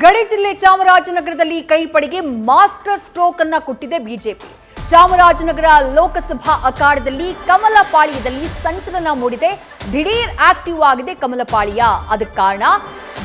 ಗಡಿ ಜಿಲ್ಲೆ ಚಾಮರಾಜನಗರದಲ್ಲಿ ಕೈಪಡೆಗೆ ಮಾಸ್ಟರ್ ಸ್ಟ್ರೋಕ್ ಅನ್ನ ಕೊಟ್ಟಿದೆ ಬಿಜೆಪಿ. ಚಾಮರಾಜನಗರ ಲೋಕಸಭಾ ಅಖಾಡದಲ್ಲಿ ಕಮಲಪಾಳ್ಯದಲ್ಲಿ ಸಂಚಲನ ಮೂಡಿದೆ. ದಿಢೀರ್ ಆಕ್ಟಿವ್ ಆಗಿದೆ ಕಮಲಪಾಳ್ಯ. ಅದಕ್ಕೆ ಕಾರಣ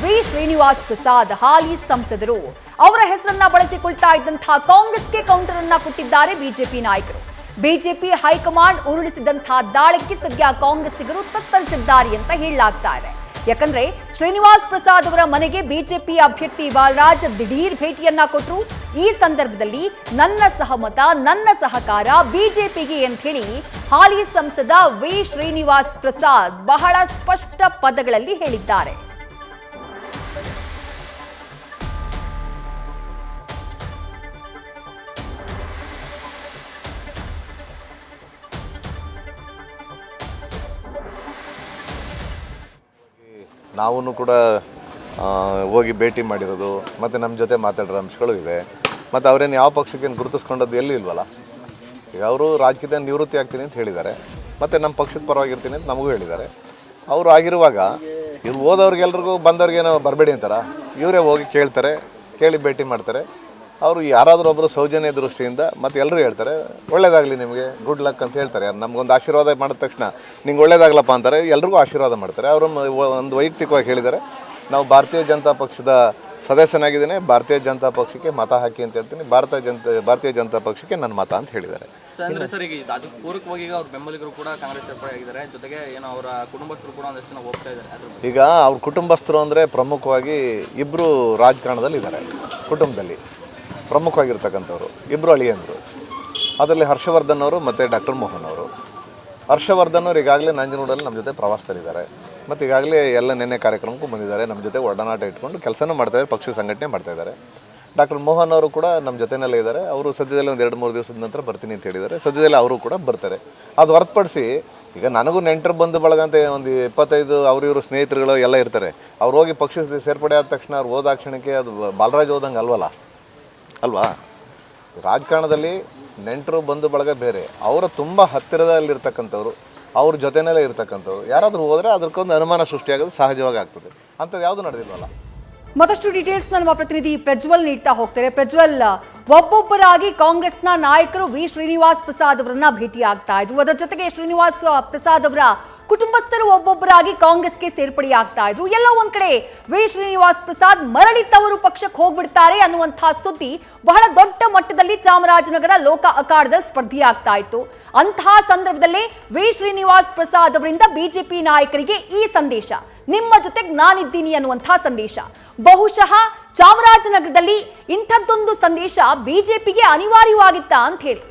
ವಿ ಶ್ರೀನಿವಾಸ್ ಪ್ರಸಾದ್ ಹಾಲಿ ಸಂಸದರು. ಅವರ ಹೆಸರನ್ನ ಬಳಸಿಕೊಳ್ತಾ ಇದ್ದಂತಹ ಕಾಂಗ್ರೆಸ್ಗೆ ಕೌಂಟರ್ ಅನ್ನ ಕೊಟ್ಟಿದ್ದಾರೆ ಬಿಜೆಪಿ ನಾಯಕರು. ಬಿಜೆಪಿ ಹೈಕಮಾಂಡ್ ಉರುಳಿಸಿದಂತಹ ದಾಳಕ್ಕೆ ಸದ್ಯ ಕಾಂಗ್ರೆಸ್ಸಿಗರು ತತ್ತರಿಸಿದ್ದಾರೆ ಅಂತ ಹೇಳಲಾಗ್ತಾ ಇದೆ. ಯಾಕಂದ್ರೆ ಶ್ರೀನಿವಾಸ್ ಪ್ರಸಾದ್ ಅವರ ಮನೆಗೆ ಬಿಜೆಪಿ ಅಭ್ಯರ್ಥಿ ಬಾಲರಾಜ್ ದಿಢೀರ್ ಭೇಟಿಯನ್ನ ಕೊಟ್ಟರು. ಈ ಸಂದರ್ಭದಲ್ಲಿ ನನ್ನ ಸಹಮತ, ನನ್ನ ಸಹಕಾರ ಬಿಜೆಪಿಗೆ ಅಂತ ಹೇಳಿ ಹಾಲಿ ಸಂಸದ ವಿ ಶ್ರೀನಿವಾಸ್ ಪ್ರಸಾದ್ ಬಹಳ ಸ್ಪಷ್ಟ ಪದಗಳಲ್ಲಿ ಹೇಳಿದ್ದಾರೆ. ನಾವು ಕೂಡ ಹೋಗಿ ಭೇಟಿ ಮಾಡಿರೋದು ಮತ್ತು ನಮ್ಮ ಜೊತೆ ಮಾತಾಡಿರೋ ಅಂಶಗಳು ಇದೆ. ಮತ್ತು ಅವರೇನು ಯಾವ ಪಕ್ಷಕ್ಕೇನು ಗುರುತಿಸ್ಕೊಂಡದ್ದು ಎಲ್ಲೂ ಇಲ್ವಲ್ಲ. ಈಗ ಅವರು ರಾಜಕೀಯದಿಂದ ನಿವೃತ್ತಿ ಆಗ್ತೀನಿ ಅಂತ ಹೇಳಿದ್ದಾರೆ, ಮತ್ತು ನಮ್ಮ ಪಕ್ಷದ ಪರವಾಗಿರ್ತೀನಿ ಅಂತ ನಮಗೂ ಹೇಳಿದ್ದಾರೆ. ಅವರು ಆಗಿರುವಾಗ ಇವ್ರು ಹೋದವ್ರಿಗೆಲ್ರಿಗೂ ಬಂದವ್ರಿಗೇನೋ ಬರಬೇಡಿ ಅಂತಾರ, ಇವರೇ ಹೋಗಿ ಕೇಳ್ತಾರೆ, ಕೇಳಿ ಭೇಟಿ ಮಾಡ್ತಾರೆ. ಅವರು ಯಾರಾದರೂ ಒಬ್ಬರು ಸೌಜನ್ಯ ದೃಷ್ಟಿಯಿಂದ ಮತ್ತು ಎಲ್ಲರೂ ಹೇಳ್ತಾರೆ ಒಳ್ಳೇದಾಗಲಿ ನಿಮಗೆ, ಗುಡ್ ಲಕ್ ಅಂತ ಹೇಳ್ತಾರೆ. ನಮಗೊಂದು ಆಶೀರ್ವಾದ ಮಾಡಿದ ತಕ್ಷಣ ನಿಂಗೆ ಒಳ್ಳೇದಾಗಲಪ್ಪ ಅಂತಾರೆ, ಎಲ್ರಿಗೂ ಆಶೀರ್ವಾದ ಮಾಡ್ತಾರೆ. ಅವರು ಒಂದು ವೈಯಕ್ತಿಕವಾಗಿ ಹೇಳಿದ್ದಾರೆ, ನಾವು ಭಾರತೀಯ ಜನತಾ ಪಕ್ಷದ ಸದಸ್ಯನಾಗಿದ್ದೇನೆ, ಭಾರತೀಯ ಜನತಾ ಪಕ್ಷಕ್ಕೆ ಮತ ಹಾಕಿ ಅಂತ ಹೇಳ್ತೀನಿ, ಭಾರತೀಯ ಜನತಾ ಪಕ್ಷಕ್ಕೆ ನನ್ನ ಮತ ಅಂತ ಹೇಳಿದ್ದಾರೆ. ಅಂದ್ರೆ ಸರ್, ಈಗ ಅದು ಪೂರಕವಾಗಿ ಅವ್ರ ಬೆಂಬಲಿಗರು ಕೂಡ ಕಾಂಗ್ರೆಸ್ ಸೇರ್ಪಡೆ ಆಗಿದ್ದಾರೆ, ಜೊತೆಗೆ ಏನೋ ಅವರ ಕುಟುಂಬಸ್ಥರು ಕೂಡ ಒಂದಷ್ಟು ಜನ ಹೋಗ್ತಾ ಇದ್ದಾರೆ. ಈಗ ಅವ್ರ ಕುಟುಂಬಸ್ಥರು ಅಂದರೆ ಪ್ರಮುಖವಾಗಿ ಇಬ್ಬರು ರಾಜಕಾರಣದಲ್ಲಿ ಇದ್ದಾರೆ. ಕುಟುಂಬದಲ್ಲಿ ಪ್ರಮುಖವಾಗಿರ್ತಕ್ಕಂಥವ್ರು ಇಬ್ಬರು ಅಳಿಯಂದರು. ಅದರಲ್ಲಿ ಹರ್ಷವರ್ಧನ್ ಅವರು ಮತ್ತು ಡಾಕ್ಟರ್ ಮೋಹನ್ ಅವರು. ಹರ್ಷವರ್ಧನ್ ಅವರು ಈಗಾಗಲೇ ನಂಜನಗೂಡಲ್ಲಿ ನಮ್ಮ ಜೊತೆ ಪ್ರವಾಸದಲ್ಲಿದ್ದಾರೆ, ಮತ್ತು ಈಗಾಗಲೇ ಎಲ್ಲ ನೆನ್ನೆ ಕಾರ್ಯಕ್ರಮಕ್ಕೂ ಬಂದಿದ್ದಾರೆ. ನಮ್ಮ ಜೊತೆ ಒಡನಾಟ ಇಟ್ಕೊಂಡು ಕೆಲಸನೂ ಮಾಡ್ತಾಯಿದ್ದಾರೆ, ಪಕ್ಷ ಸಂಘಟನೆ ಮಾಡ್ತಾಯಿದ್ದಾರೆ. ಡಾಕ್ಟರ್ ಮೋಹನ್ ಅವರು ಕೂಡ ನಮ್ಮ ಜೊತೆಯಲ್ಲೇ ಇದ್ದಾರೆ. ಅವರು ಸದ್ಯದಲ್ಲಿ ಒಂದು 2-3 ದಿವಸದ ನಂತರ ಬರ್ತೀನಿ ಅಂತ ಹೇಳಿದ್ದಾರೆ. ಸದ್ಯದಲ್ಲಿ ಅವರು ಕೂಡ ಬರ್ತಾರೆ. ಅದು ಹೊರತುಪಡಿಸಿ ಈಗ ನನಗೂ ನೆಂಟರು ಬಂದು ಬಳಗ ಅಂತ ಒಂದು 25 ಇವರು ಸ್ನೇಹಿತರುಗಳು ಎಲ್ಲ ಇರ್ತಾರೆ. ಅವ್ರು ಹೋಗಿ ಪಕ್ಷದ ಸೇರ್ಪಡೆ ಆದ ತಕ್ಷಣ ಅವ್ರು ಹೋದಾಕ್ಷಣಕ್ಕೆ ಅದು ಬಾಲರಾಜ್ ಹೋದಂಗೆ ಅಲ್ವಾ. ರಾಜಕಾರಣದಲ್ಲಿ ನೆಂಟರು ಬಂಧು ಬಳಗ ಬೇರೆ, ಅವರ ತುಂಬ ಹತ್ತಿರದಲ್ಲಿರ್ತಕ್ಕಂಥವ್ರು, ಅವ್ರ ಜೊತೆಯಲ್ಲೇ ಇರ್ತಕ್ಕಂಥವ್ರು ಯಾರಾದರೂ ಹೋದರೆ ಅದಕ್ಕೊಂದು ಅನುಮಾನ ಸೃಷ್ಟಿಯಾಗೋದು ಸಹಜವಾಗಿ ಆಗ್ತದೆ. ಅಂಥದ್ದು ಯಾವುದು ನಡೆದಿಲ್ವಲ್ಲ. ಮತ್ತಷ್ಟು ಡೀಟೇಲ್ಸ್ ನಮ್ಮ ಪ್ರತಿನಿಧಿ ಪ್ರಜ್ವಲ್ ನೀಡ್ತಾ ಹೋಗ್ತಾರೆ. ಪ್ರಜ್ವಲ್, ಒಬ್ಬೊಬ್ಬರಾಗಿ ಕಾಂಗ್ರೆಸ್ನ ನಾಯಕರು ವಿ ಶ್ರೀನಿವಾಸ್ ಪ್ರಸಾದ್ ಅವರನ್ನ ಭೇಟಿ ಆಗ್ತಾ ಇದ್ರು. ಅದರ ಜೊತೆಗೆ ಶ್ರೀನಿವಾಸ್ ಪ್ರಸಾದ್ ಅವರ ಕುಟುಂಬಸ್ಥರು ಒಬ್ಬೊಬ್ಬರಾಗಿ ಕಾಂಗ್ರೆಸ್ಗೆ ಸೇರ್ಪಡೆ ಆಗ್ತಾ ಇದ್ರು. ಎಲ್ಲೋ ಒಂದ್ ಕಡೆ ವಿ ಶ್ರೀನಿವಾಸ್ ಪ್ರಸಾದ್ ಮರಳಿದ್ದವರು ಪಕ್ಷಕ್ಕೆ ಹೋಗ್ಬಿಡ್ತಾರೆ ಅನ್ನುವಂತಹ ಸುದ್ದಿ ಬಹಳ ದೊಡ್ಡ ಮಟ್ಟದಲ್ಲಿ ಚಾಮರಾಜನಗರ ಲೋಕ ಅಖಾಡದಲ್ಲಿ ಸ್ಪರ್ಧೆ ಆಗ್ತಾ ಇತ್ತು. ಅಂತಹ ಸಂದರ್ಭದಲ್ಲೇ ವಿ ಶ್ರೀನಿವಾಸ್ ಪ್ರಸಾದ್ ಅವರಿಂದ ಬಿಜೆಪಿ ನಾಯಕರಿಗೆ ಈ ಸಂದೇಶ, ನಿಮ್ಮ ಜೊತೆಗೆ ನಾನಿದ್ದೀನಿ ಅನ್ನುವಂತಹ ಸಂದೇಶ. ಬಹುಶಃ ಚಾಮರಾಜನಗರದಲ್ಲಿ ಇಂಥದ್ದೊಂದು ಸಂದೇಶ ಬಿಜೆಪಿಗೆ ಅನಿವಾರ್ಯವಾಗಿತ್ತ ಅಂತ ಹೇಳಿ.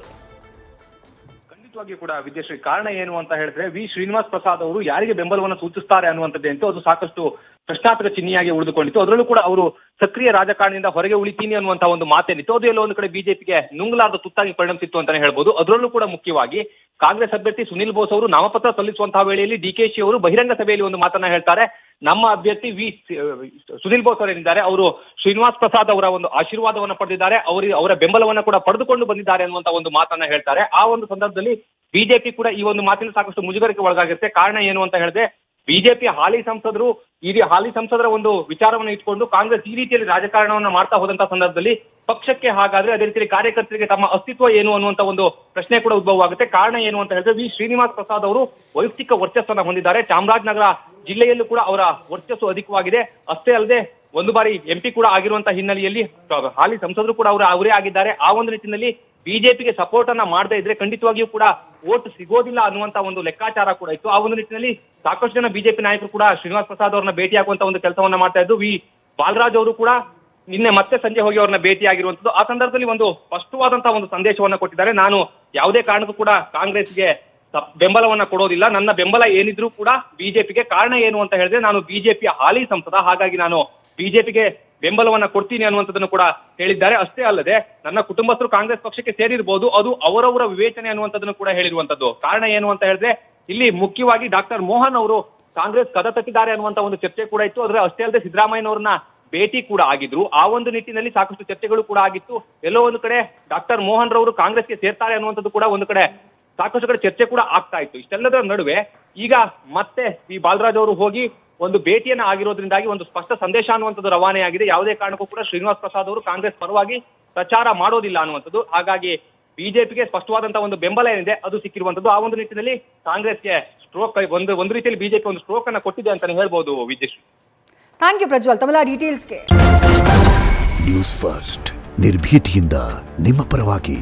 ಕೂಡ ವಿದ್ಯಾಶ್ರೀ, ಕಾರಣ ಏನು ಅಂತ ಹೇಳಿದ್ರೆ ವಿ ಶ್ರೀನಿವಾಸ್ ಪ್ರಸಾದ್ ಅವರು ಯಾರಿಗೆ ಬೆಂಬಲವನ್ನು ಸೂಚಿಸ್ತಾರೆ ಅನ್ನುವಂಥದ್ದಂತೂ ಅದು ಸಾಕಷ್ಟು ಪ್ರಶ್ನಾರ್ಥಕ ಚಿಹ್ನೆಯಾಗಿ ಉಳಿದುಕೊಂಡಿತ್ತು. ಅದರಲ್ಲೂ ಕೂಡ ಅವರು ಸಕ್ರಿಯ ರಾಜಕಾರಣದಿಂದ ಹೊರಗೆ ಉಳಿತೀನಿ ಅನ್ನುವಂತಹ ಒಂದು ಮಾತೇನಿತ್ತು. ಅದು ಎಲ್ಲೋ ಒಂದು ಕಡೆ ಬಿಜೆಪಿಗೆ ನುಂಗಲಾರದ ತುತ್ತಾಗಿ ಪರಿಣಮಿಸಿತ್ತು ಅಂತಾನೆ ಹೇಳ್ಬೋದು. ಅದರಲ್ಲೂ ಕೂಡ ಮುಖ್ಯವಾಗಿ ಕಾಂಗ್ರೆಸ್ ಅಭ್ಯರ್ಥಿ ಸುನಿಲ್ ಬೋಸ್ ಅವರು ನಾಮಪತ್ರ ಸಲ್ಲಿಸುವಂತಹ ವೇಳೆಯಲ್ಲಿ ಡಿಕೆಶಿ ಅವರು ಬಹಿರಂಗ ಸಭೆಯಲ್ಲಿ ಒಂದು ಮಾತನ್ನ ಹೇಳ್ತಾರೆ. ನಮ್ಮ ಅಭ್ಯರ್ಥಿ ಸುನಿಲ್ ಬೋಸ್ ಅವರೇನಿದ್ದಾರೆ, ಅವರು ಶ್ರೀನಿವಾಸ್ ಪ್ರಸಾದ್ ಅವರ ಒಂದು ಆಶೀರ್ವಾದವನ್ನ ಪಡೆದಿದ್ದಾರೆ, ಅವರ ಬೆಂಬಲವನ್ನ ಕೂಡ ಪಡೆದುಕೊಂಡು ಬಂದಿದ್ದಾರೆ ಅನ್ನುವಂತ ಒಂದು ಮಾತನ್ನ ಹೇಳ್ತಾರೆ. ಆ ಒಂದು ಸಂದರ್ಭದಲ್ಲಿ ಬಿಜೆಪಿ ಕೂಡ ಈ ಒಂದು ಮಾತಿನ ಸಾಕಷ್ಟು ಮುಜುಗರಕ್ಕೆ ಒಳಗಾಗುತ್ತೆ. ಕಾರಣ ಏನು ಅಂತ ಹೇಳಿದ್ರೆ ಬಿಜೆಪಿ ಹಾಲಿ ಸಂಸದರ ಒಂದು ವಿಚಾರವನ್ನು ಇಟ್ಕೊಂಡು ಕಾಂಗ್ರೆಸ್ ಈ ರೀತಿಯಲ್ಲಿ ರಾಜಕಾರಣವನ್ನ ಮಾಡ್ತಾ ಹೋದಂತಹ ಸಂದರ್ಭದಲ್ಲಿ ಪಕ್ಷಕ್ಕೆ ಹಾಗಾದ್ರೆ ಅದೇ ರೀತಿಯಲ್ಲಿ ಕಾರ್ಯಕರ್ತರಿಗೆ ತಮ್ಮ ಅಸ್ತಿತ್ವ ಏನು ಅನ್ನುವಂತ ಒಂದು ಪ್ರಶ್ನೆ ಕೂಡ ಉದ್ಭವ ಆಗುತ್ತೆ. ಕಾರಣ ಏನು ಅಂತ ಹೇಳಿದ್ರೆ ವಿ ಶ್ರೀನಿವಾಸ್ ಪ್ರಸಾದ್ ಅವರು ವೈಯಕ್ತಿಕ ವರ್ಚಸ್ಸನ್ನ ಹೊಂದಿದ್ದಾರೆ. ಚಾಮರಾಜನಗರ ಜಿಲ್ಲೆಯಲ್ಲೂ ಕೂಡ ಅವರ ವರ್ಚಸ್ಸು ಅಧಿಕವಾಗಿದೆ. ಅಷ್ಟೇ ಅಲ್ಲದೆ ಒಂದು ಬಾರಿ MP ಕೂಡ ಆಗಿರುವಂತಹ ಹಿನ್ನೆಲೆಯಲ್ಲಿ ಹಾಲಿ ಸಂಸದರು ಕೂಡ ಅವರೇ ಆಗಿದ್ದಾರೆ. ಆ ಒಂದು ನಿಟ್ಟಿನಲ್ಲಿ ಬಿಜೆಪಿಗೆ ಸಪೋರ್ಟ್ ಅನ್ನ ಮಾಡದೇ ಇದ್ರೆ ಖಂಡಿತವಾಗಿಯೂ ಕೂಡ ವೋಟ್ ಸಿಗೋದಿಲ್ಲ ಅನ್ನುವಂತ ಒಂದು ಲೆಕ್ಕಾಚಾರ ಕೂಡ ಇತ್ತು. ಆ ಒಂದು ನಿಟ್ಟಿನಲ್ಲಿ ಸಾಕಷ್ಟು ಜನ ಬಿಜೆಪಿ ನಾಯಕರು ಕೂಡ ಶ್ರೀನಿವಾಸ್ ಪ್ರಸಾದ್ ಅವರನ್ನ ಭೇಟಿಯಾಗುವಂತ ಒಂದು ಕೆಲಸವನ್ನ ಮಾಡ್ತಾ ಇದ್ದು. ವಿ ಬಾಲರಾಜ್ ಅವರು ಕೂಡ ನಿನ್ನೆ ಮತ್ತೆ ಸಂಜೆ ಹೋಗಿ ಅವ್ರನ್ನ ಭೇಟಿಯಾಗಿರುವಂತದ್ದು. ಆ ಸಂದರ್ಭದಲ್ಲಿ ಒಂದು ಸ್ಪಷ್ಟವಾದಂತಹ ಒಂದು ಸಂದೇಶವನ್ನ ಕೊಟ್ಟಿದ್ದಾರೆ. ನಾನು ಯಾವುದೇ ಕಾರಣಕ್ಕೂ ಕೂಡ ಕಾಂಗ್ರೆಸ್ಗೆ ಬೆಂಬಲವನ್ನ ಕೊಡೋದಿಲ್ಲ, ನನ್ನ ಬೆಂಬಲ ಏನಿದ್ರು ಕೂಡ ಬಿಜೆಪಿಗೆ. ಕಾರಣ ಏನು ಅಂತ ಹೇಳಿದ್ರೆ ನಾನು ಬಿಜೆಪಿಯ ಹಾಲಿ ಸಂಸದ, ಹಾಗಾಗಿ ನಾನು ಬಿಜೆಪಿಗೆ ಬೆಂಬಲವನ್ನ ಕೊಡ್ತೀನಿ ಅನ್ನುವಂಥದ್ದನ್ನು ಕೂಡ ಹೇಳಿದ್ದಾರೆ. ಅಷ್ಟೇ ಅಲ್ಲದೆ ನನ್ನ ಕುಟುಂಬಸ್ಥರು ಕಾಂಗ್ರೆಸ್ ಪಕ್ಷಕ್ಕೆ ಸೇರಿರಬಹುದು, ಅದು ಅವರವರ ವಿವೇಚನೆ ಅನ್ನುವಂಥದ್ದನ್ನು ಕೂಡ ಹೇಳಿರುವಂತದ್ದು. ಕಾರಣ ಏನು ಅಂತ ಹೇಳಿದ್ರೆ ಇಲ್ಲಿ ಮುಖ್ಯವಾಗಿ ಡಾಕ್ಟರ್ ಮೋಹನ್ ಅವರು ಕಾಂಗ್ರೆಸ್ ಕದ ತಟ್ಟಿದ್ದಾರೆ ಅನ್ನುವಂತ ಒಂದು ಚರ್ಚೆ ಕೂಡ ಇತ್ತು. ಆದ್ರೆ ಅಷ್ಟೇ ಅಲ್ಲದೆ ಸಿದ್ದರಾಮಯ್ಯನವರನ್ನ ಭೇಟಿ ಕೂಡ ಆಗಿದ್ರು. ಆ ಒಂದು ನಿಟ್ಟಿನಲ್ಲಿ ಸಾಕಷ್ಟು ಚರ್ಚೆಗಳು ಕೂಡ ಆಗಿತ್ತು. ಎಲ್ಲೋ ಒಂದು ಕಡೆ ಡಾಕ್ಟರ್ ಮೋಹನ್ ರವರು ಕಾಂಗ್ರೆಸ್ಗೆ ಸೇರ್ತಾರೆ ಅನ್ನುವಂಥದ್ದು ಕೂಡ ಒಂದು ಕಡೆ ಸಾಕಷ್ಟು ಕಡೆ ಚರ್ಚೆ ಕೂಡ ಆಗ್ತಾ ಇತ್ತು. ಇಷ್ಟೆಲ್ಲದರ ನಡುವೆ ಈಗ ಮತ್ತೆ ಈ ಬಾಲರಾಜ್ ಅವರು ಹೋಗಿ ಒಂದು ಭೇಟಿಯನ್ನ ಆಗಿರೋದ್ರಿಂದಾಗಿ ಒಂದು ಸ್ಪಷ್ಟ ಸಂದೇಶ ಅನ್ನುವಂಥದ್ದು ರವಾನೆ ಆಗಿದೆ. ಯಾವುದೇ ಕಾರಣಕ್ಕೂ ಕೂಡ ಶ್ರೀನಿವಾಸ್ ಪ್ರಸಾದ್ ಅವರು ಕಾಂಗ್ರೆಸ್ ಪರವಾಗಿ ಪ್ರಚಾರ ಮಾಡೋದಿಲ್ಲ ಅನ್ನುವಂಥದ್ದು. ಹಾಗಾಗಿ ಬಿಜೆಪಿಗೆ ಸ್ಪಷ್ಟವಾದಂತಹ ಒಂದು ಬೆಂಬಲ ಏನಿದೆ ಅದು ಸಿಕ್ಕಿರುವಂತದ್ದು. ಆ ಒಂದು ನಿಟ್ಟಿನಲ್ಲಿ ಕಾಂಗ್ರೆಸ್ಗೆ ಸ್ಟ್ರೋಕ್ ಒಂದು ರೀತಿಯಲ್ಲಿ ಬಿಜೆಪಿ ಒಂದು ಸ್ಟ್ರೋಕ್ ಅನ್ನ ಕೊಟ್ಟಿದೆ ಅಂತಾನೆ ಹೇಳ್ಬೋದು. ವಿಜಯಶ್ರೀ, ಥ್ಯಾಂಕ್ ಯು ಪ್ರಜ್ವಲ್ ತಮ್ಮೆಲ್ಲ ಡೀಟೇಲ್ಸ್ಗೆ. ನ್ಯೂಸ್ ಫಸ್ಟ್ ನಿರ್ಭೀತಿಯಿಂದ ನಿಮ್ಮ ಪರವಾಗಿ.